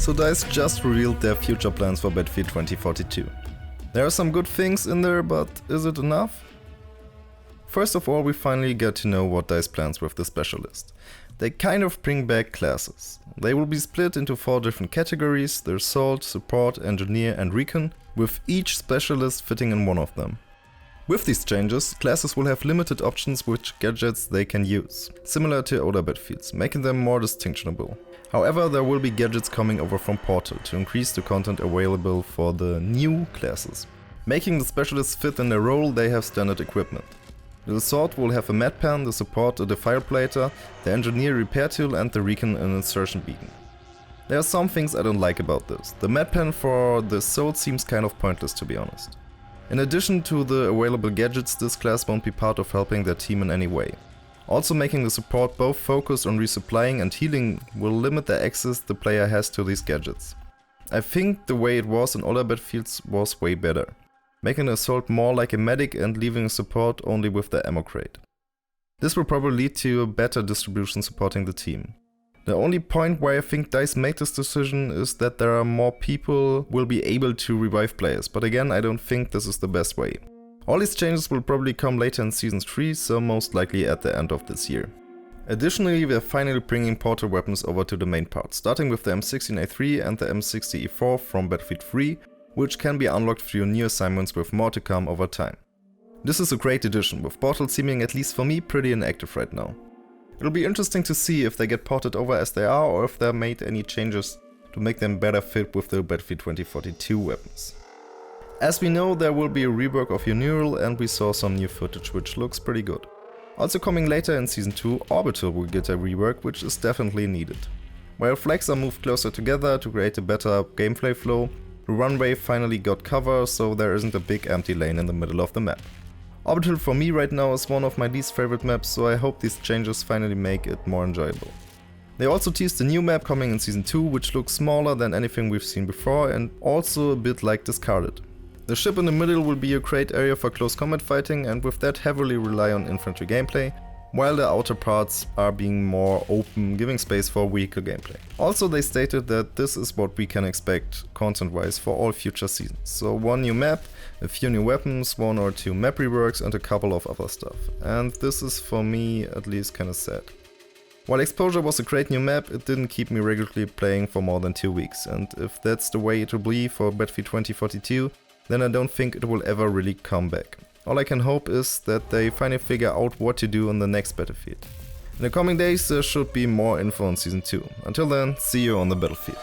So DICE just revealed their future plans for Battlefield 2042. There are some good things in there, but is it enough? First of all, we finally get to know what DICE plans with the specialist. They kind of bring back classes. They will be split into 4 different categories: the Assault, Support, Engineer and Recon, with each specialist fitting in one of them. With these changes, classes will have limited options which gadgets they can use, similar to older Battlefields, making them more distinguishable. However, there will be gadgets coming over from Portal to increase the content available for the new classes. Making the specialists fit in their role, they have standard equipment. The Assault will have a med pan, the Support a defibrillator, the Engineer repair tool and the Recon an insertion beacon. There are some things I don't like about this. The med pan for the Assault seems kind of pointless, to be honest. In addition to the available gadgets, this class won't be part of helping their team in any way. Also, making the Support both focused on resupplying and healing will limit the access the player has to these gadgets. I think the way it was in older Battlefields was way better, making the Assault more like a medic and leaving a Support only with the ammo crate. This will probably lead to a better distribution supporting the team. The only point where I think DICE made this decision is that there are more people will be able to revive players, but again, I don't think this is the best way. All these changes will probably come later in Season 3, so most likely at the end of this year. Additionally, we are finally bringing Portal weapons over to the main part, starting with the M16A3 and the M60E4 from Battlefield 3, which can be unlocked through new assignments with more to come over time. This is a great addition, with Portal seeming, at least for me, pretty inactive right now. It'll be interesting to see if they get ported over as they are or if there are made any changes to make them better fit with the Battlefield 2042 weapons. As we know, there will be a rework of Renewal and we saw some new footage which looks pretty good. Also coming later in Season 2, Orbital will get a rework which is definitely needed. While flags are moved closer together to create a better gameplay flow, the runway finally got cover, so there isn't a big empty lane in the middle of the map. Orbital for me right now is one of my least favorite maps, so I hope these changes finally make it more enjoyable. They also teased a new map coming in Season 2, which looks smaller than anything we've seen before and also a bit like Discarded. The ship in the middle will be a great area for close combat fighting and with that heavily rely on infantry gameplay, while the outer parts are being more open, giving space for vehicle gameplay. Also, they stated that this is what we can expect content-wise for all future seasons. So one new map, a few new weapons, 1 or 2 map reworks and a couple of other stuff. And this is for me at least kinda sad. While Exposure was a great new map, it didn't keep me regularly playing for more than 2 weeks. And if that's the way it will be for Battlefield 2042, then I don't think it will ever really come back. All I can hope is that they finally figure out what to do in the next Battlefield. In the coming days there should be more info on Season 2. Until then, see you on the battlefield.